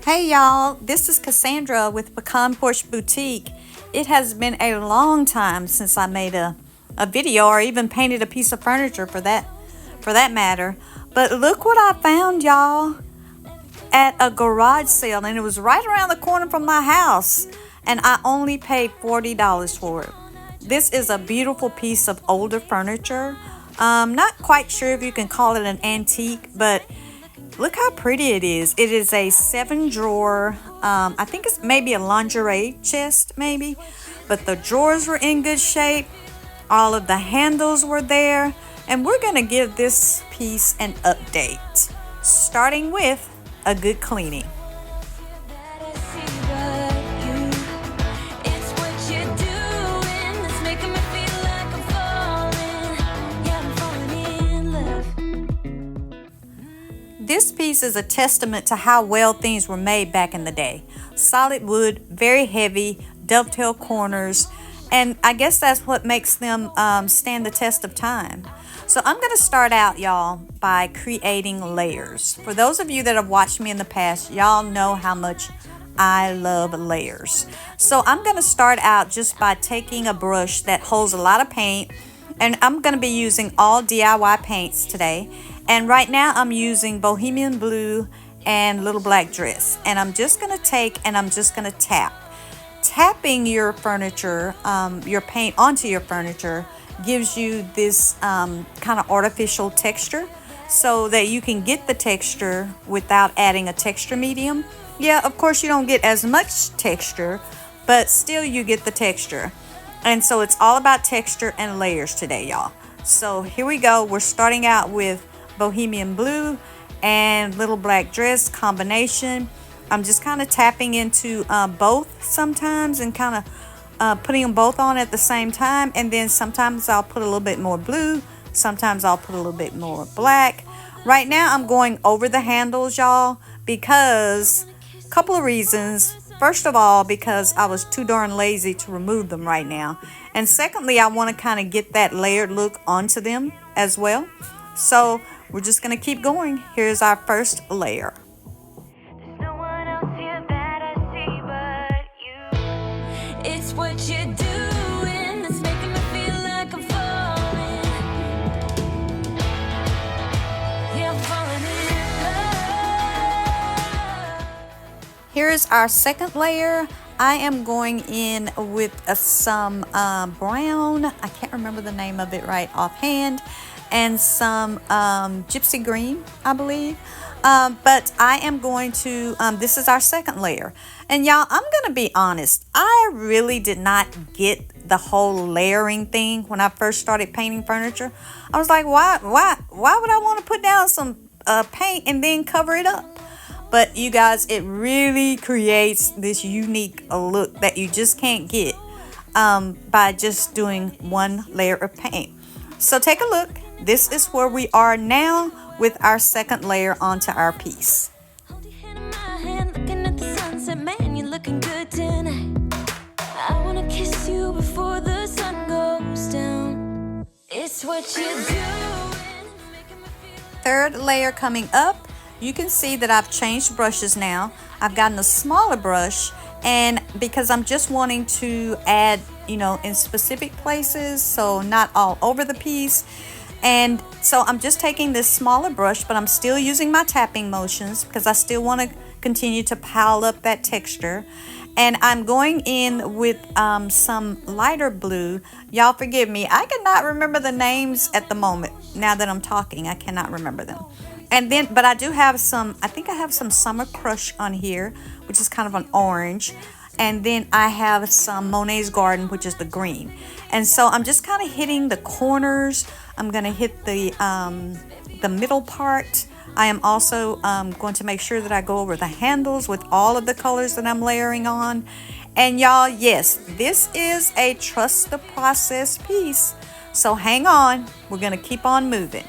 Hey y'all, this is Cassandra with Pecan Porch Boutique. It has been a long time since I made a video or even painted a piece of furniture for that matter. But look what I found, y'all, at a garage sale, and it was right around the corner from my house, and I only paid $40 for it. This is a beautiful piece of older furniture. Not quite sure if you can call it an antique, but look how pretty it is. It is a 7-drawer, I think it's maybe a lingerie chest maybe, but the drawers were in good shape. All of the handles were there, and we're gonna give this piece an update, starting with a good cleaning. This piece is a testament to how well things were made back in the day. Solid wood, very heavy, dovetail corners, and I guess that's what makes them stand the test of time. So I'm going to start out, y'all, by creating layers. For those of you that have watched me in the past, y'all know how much I love layers. So I'm going to start out just by taking a brush that holds a lot of paint, and I'm going to be using all DIY paints today. And right now I'm using Bohemian Blue and Little Black Dress. And I'm just going to take and I'm just going to tap. Tapping your furniture, your paint onto your furniture gives you this kind of artificial texture so that you can get the texture without adding a texture medium. Yeah, of course you don't get as much texture, but still you get the texture. And so it's all about texture and layers today, y'all. So here we go. We're starting out with Bohemian Blue and Little Black Dress combination. I'm just kind of tapping into both sometimes and kind of putting them both on at the same time. And then sometimes I'll put a little bit more blue. Sometimes I'll put a little bit more black. Right now I'm going over the handles, y'all, because a couple of reasons. First of all, because I was too darn lazy to remove them right now. And secondly, I want to kind of get that layered look onto them as well. So we're just going to keep going. Here's our first layer. There's no one else here that I see but you. It's what you're doing that's making me feel like I'm falling. Yeah, I'm falling in love. Here's our second layer. I am going in with some brown, I can't remember the name of it right offhand, and some gypsy green, I believe. But I am going to, this is our second layer. And y'all, I'm going to be honest. I really did not get the whole layering thing when I first started painting furniture. I was like, why would I want to put down some paint and then cover it up? But you guys, it really creates this unique look that you just can't get by just doing one layer of paint. So take a look. This is where we are now with our second layer onto our piece. Hold your hand in my hand, looking at the sunset. Man, you're looking good tonight. I wanna kiss you before the sun goes down. It's what you're doing. It's making me feel. Third layer coming up. You can see that I've changed brushes now. I've gotten a smaller brush, and because I'm just wanting to add, in specific places, so not all over the piece. And so I'm just taking this smaller brush, but I'm still using my tapping motions because I still want to continue to pile up that texture. And I'm going in with some lighter blue. Y'all forgive me, I cannot remember the names at the moment. Now that I'm talking, I cannot remember them. And then, but I do have some, I think I have some Summer Crush on here, which is kind of an orange. And then I have some Monet's Garden, which is the green. And so I'm just kind of hitting the corners. I'm going to hit the middle part. I am also going to make sure that I go over the handles with all of the colors that I'm layering on. And y'all, yes, this is a trust the process piece. So hang on. We're going to keep on moving.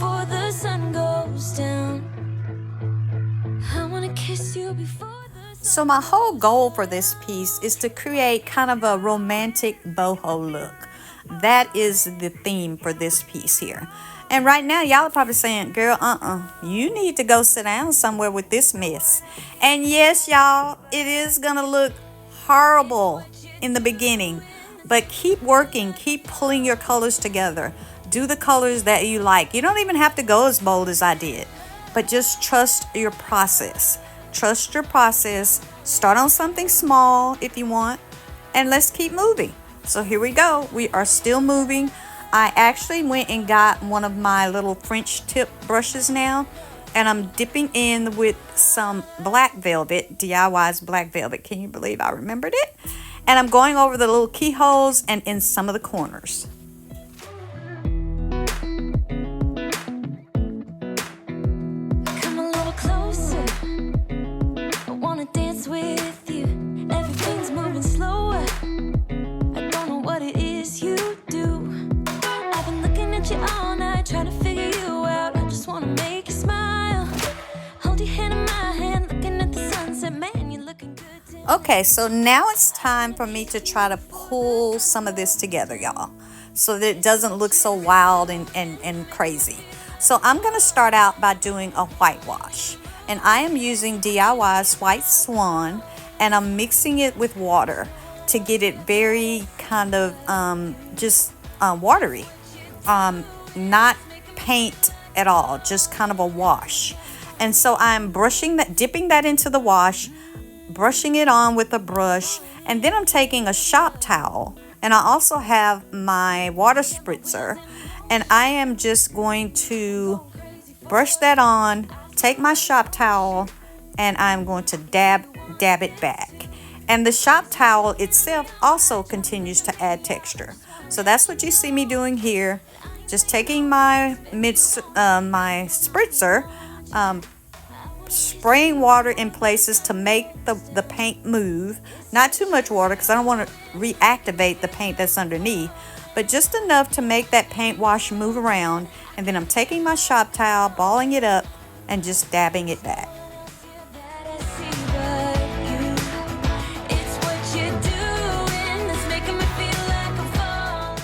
before the sun goes down. I wanna kiss you before the sun. So my whole goal for this piece is to create kind of a romantic boho look. That is the theme for this piece here. And right now, y'all are probably saying, girl, you need to go sit down somewhere with this mess. And yes, y'all, it is gonna look horrible in the beginning, but keep working, keep pulling your colors together. Do the colors that you like. You don't even have to go as bold as I did, but just trust your process. Trust your process. Start on something small if you want, and let's keep moving. So here we go. We are still moving. I actually went and got one of my little French tip brushes now, and I'm dipping in with some black velvet, DIY's black velvet. Can you believe I remembered it? And I'm going over the little keyholes and in some of the corners. Come a little closer. I wanna dance with you. Everything's moving slower. I don't know what it is you do. I've been looking at you all night, trying to figure you out. I just wanna make you smile. Hold your hand in my hand, looking at the sunset. Man, you're looking good tonight. Okay, so now it's time for me to try to pull some of this together, y'all, so that it doesn't look so wild and crazy. So I'm going to start out by doing a whitewash. And I am using DIY's White Swan, and I'm mixing it with water to get it very kind of watery. Not paint at all, just kind of a wash. And so I'm dipping that into the wash, brushing it on with a brush, and then I'm taking a shop towel, and I also have my water spritzer, and I am just going to brush that on, take my shop towel, and I'm going to dab it back. And the shop towel itself also continues to add texture. So that's what you see me doing here. Just taking my spritzer, spraying water in places to make the paint move. Not too much water because I don't want to reactivate the paint that's underneath, but just enough to make that paint wash move around. And then I'm taking my shop towel, balling it up, and just dabbing it back. That I see but you. It's what you're doing that's making me feel like I'm falling.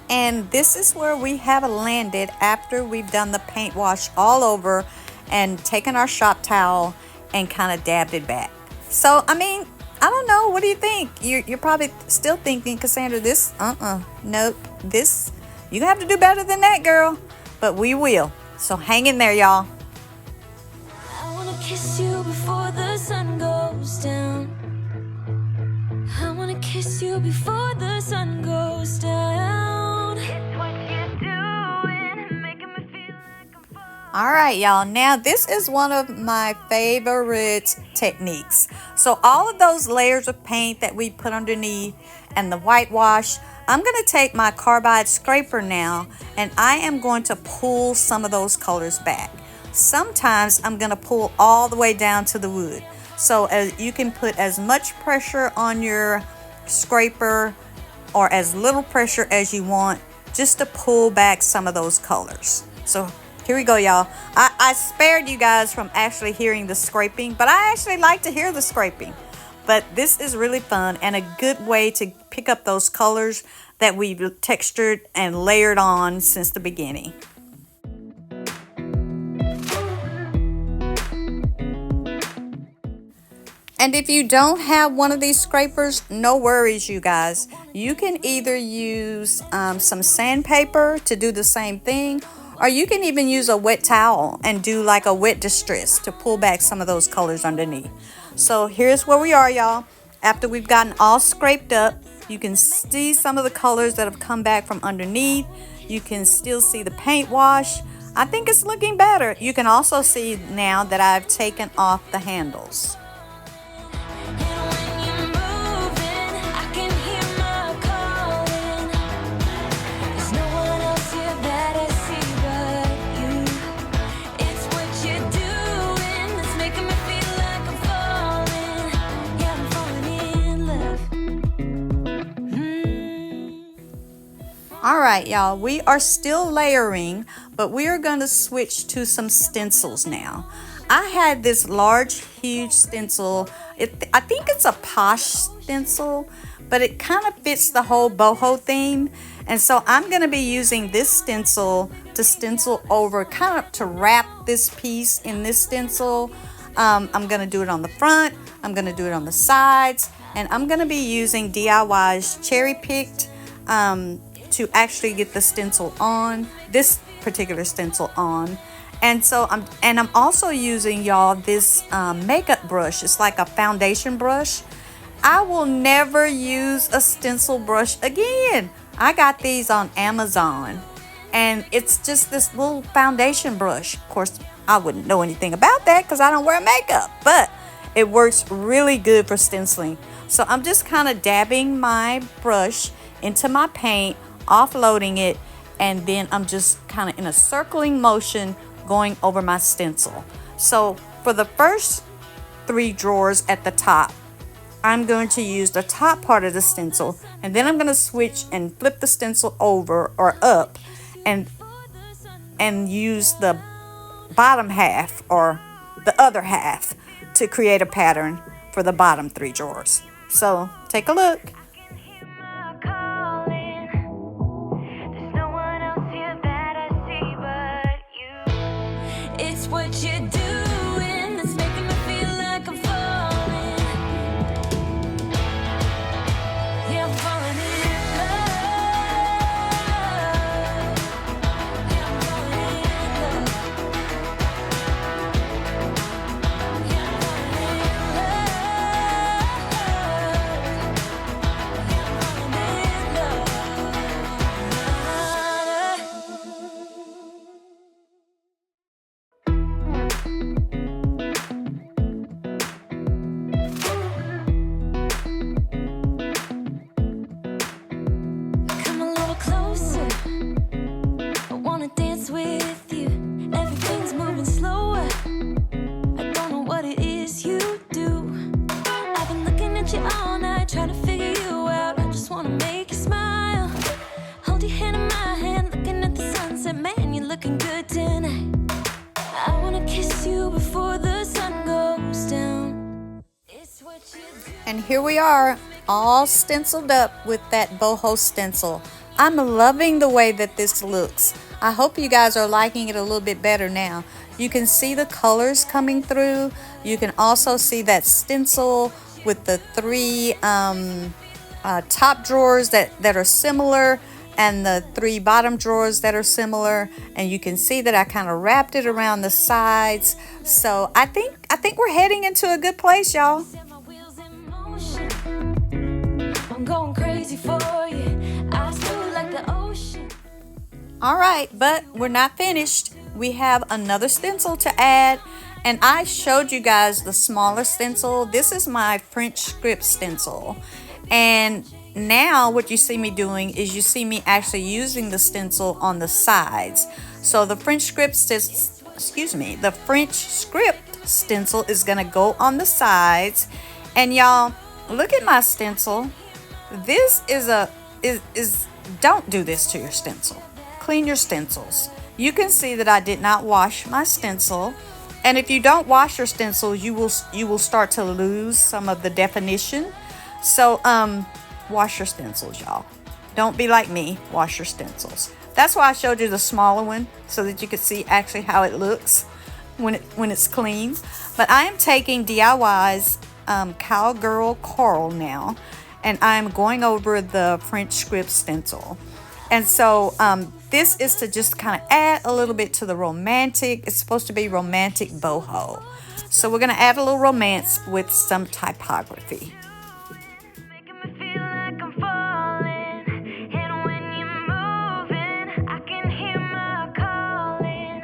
And this is where we have landed after we've done the paint wash all over and taken our shop towel and kind of dabbed it back. So, I mean, I don't know. What do you think? You're probably still thinking, Cassandra, this, nope, this, you have to do better than that, girl. But we will. So hang in there, y'all. I wanna kiss you before the sun goes down. I wanna kiss you before the sun goes down. It's what you're doing, making me feel like I'm falling. All right, y'all. Now, this is one of my favorite techniques. So all of those layers of paint that we put underneath and the whitewash, I'm going to take my carbide scraper now, and I am going to pull some of those colors back. Sometimes I'm going to pull all the way down to the wood. So you can put as much pressure on your scraper or as little pressure as you want, just to pull back some of those colors. So here we go, y'all. I spared you guys from actually hearing the scraping, but I actually like to hear the scraping. But this is really fun and a good way to pick up those colors that we've textured and layered on since the beginning. And if you don't have one of these scrapers, no worries, you guys. You can either use some sandpaper to do the same thing, or you can even use a wet towel and do like a wet distress to pull back some of those colors underneath. So here's where we are, y'all. After we've gotten all scraped up, you can see some of the colors that have come back from underneath. You can still see the paint wash. I think it's looking better. You can also see now that I've taken off the handles. And when you're moving, I can hear my calling. There's no one else here that I see but you. It's what you're doing that's making me feel like I'm falling. Yeah, I'm falling in love. All right, y'all, we are still layering, but we are going to switch to some stencils now. I had this large, huge stencil. I think it's a posh stencil, but it kind of fits the whole boho theme. And so I'm going to be using this stencil to stencil over, kind of to wrap this piece in this stencil. I'm going to do it on the front. I'm going to do it on the sides. And I'm going to be using DIY's cherry picked to actually get the stencil on, this particular stencil on. And so I'm also using, y'all, this makeup brush. It's like a foundation brush. I will never use a stencil brush again. I got these on Amazon, and it's just this little foundation brush. Of course, I wouldn't know anything about that because I don't wear makeup, but it works really good for stenciling. So I'm just kind of dabbing my brush into my paint, offloading it, and then I'm just kind of in a circling motion going over my stencil. So for the first 3 drawers at the top, I'm going to use the top part of the stencil, and then I'm going to switch and flip the stencil over or up and use the bottom half or the other half to create a pattern for the bottom 3 drawers. So take a look. It's what you're doing that's making me feel like I'm falling. Yeah, I'm falling in love. Yeah, I'm falling in love. Yeah, I'm falling in love. Yeah, I'm falling in love. Come a little closer. I wanna dance with you. Everything's moving slower. I don't know what it is you do. I've been looking at you all night, trying to figure you out. I just wanna make you smile. Hold your hand in my hand, looking at the sunset. Man, you're looking good tonight. I wanna kiss you before the sun goes down. It's what you do. And here we are, all stenciled up with that boho stencil. I'm loving the way that this looks. I hope you guys are liking it a little bit better now. You can see the colors coming through. You can also see that stencil with the 3 top drawers that are similar, and the 3 bottom drawers that are similar. And you can see that I kind of wrapped it around the sides. So I think we're heading into a good place, y'all. Set my wheels in motion. I'm going crazy for you. I feel like the ocean. All right, but we're not finished. We have another stencil to add, and I showed you guys the smaller stencil. This is my French script stencil, and now what you see me doing is you see me actually using the stencil on the sides. So the French script stencil is gonna go on the sides, and y'all look at my stencil. This is don't do this to your stencil. Clean your stencils. You can see that I did not wash my stencil, and if you don't wash your stencil, you will start to lose some of the definition. So wash your stencils, y'all. Don't be like me. Wash your stencils. That's why I showed you the smaller one, so that you could see actually how it looks when it's clean. But I am taking DIY's Cowgirl Coral now, and I'm going over the French script stencil. And so this is to just kind of add a little bit to the romantic. It's supposed to be romantic boho. So we're going to add a little romance with some typography. Making me feel like I'm falling. And when you're moving, I can hear my calling.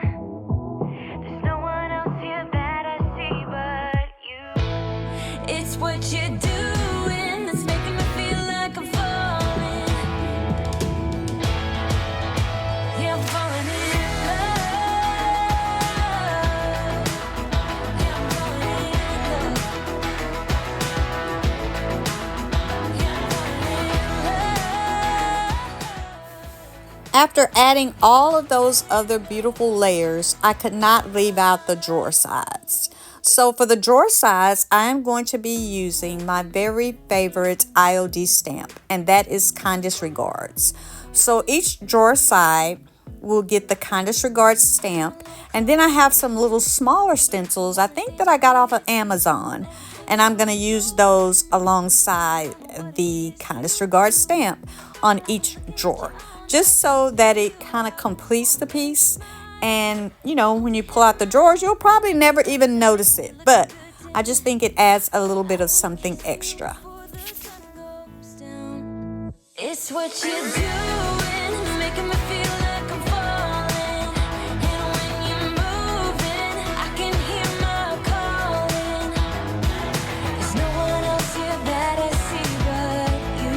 There's no one else here that I see but you. It's what you're doing that's making me feel like I'm falling. Yeah, I'm falling in love. Yeah, I'm falling in love. Yeah, I'm falling in love. After adding all of those other beautiful layers, I could not leave out the drawer sides. So for the drawer sides, I am going to be using my very favorite IOD stamp, and that is Kindest Regards. So each drawer side will get the Kindest Regards stamp, and then I have some little smaller stencils, I think that I got off of Amazon, and I'm going to use those alongside the Kindest Regards stamp on each drawer, just so that it kind of completes the piece. And you know, when you pull out the drawers, you'll probably never even notice it, but I just think it adds a little bit of something extra. It's what you're doing, making me feel like I'm falling. And when you're moving, I can hear my calling. There's no one else here that I see but you.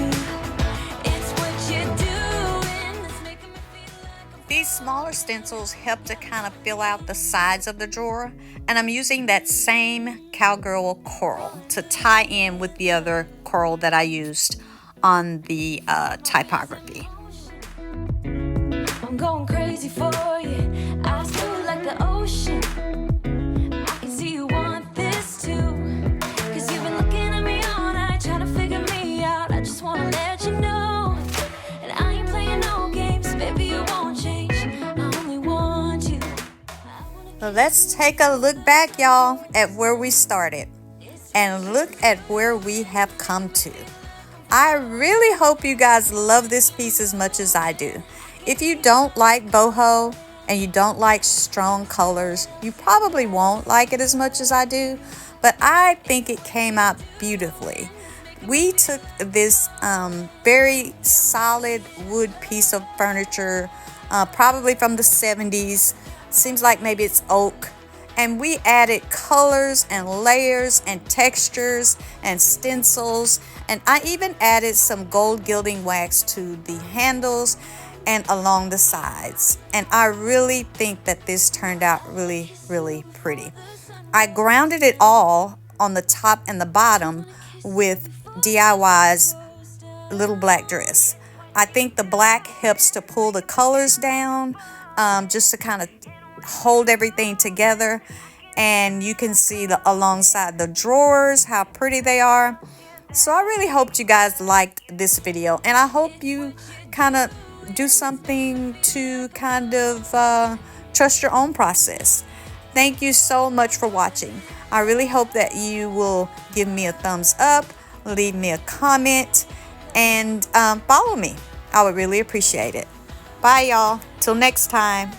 It's what you're doing that's making me feel like These smaller stencils help to kind of fill out the sides of the drawer, and I'm using that same cowgirl coral to tie in with the other coral that I used on the typography. I'm going crazy for you. I feel like the ocean. I can see you want this too. Cause you've been looking at me all night, trying to figure me out. I just wanna let you know. And I ain't playing no games, baby, you won't change. I only want you. So let's take a look back, y'all, at where we started. And look at where we have come to. I really hope you guys love this piece as much as I do. If you don't like boho and you don't like strong colors, you probably won't like it as much as I do, but I think it came out beautifully. We took this very solid wood piece of furniture, probably from the 70s, seems like maybe it's oak, and we added colors and layers and textures and stencils, and I even added some gold gilding wax to the handles and along the sides. And I really think that this turned out really, really pretty. I grounded it all on the top and the bottom with DIY's little black dress. I think the black helps to pull the colors down, just to kind of hold everything together. And you can see alongside the drawers how pretty they are. So I really hoped you guys liked this video, and I hope you kind of do something to kind of trust your own process. Thank you so much for watching. I really hope that you will give me a thumbs up, leave me a comment, and follow me. I would really appreciate it. Bye, y'all. Till next time.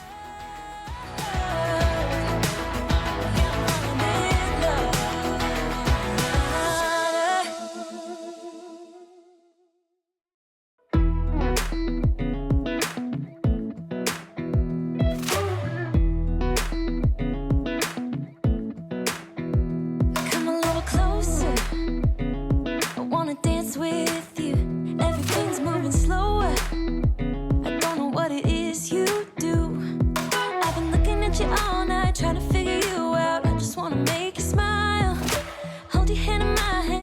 Come a little closer. I wanna dance with you.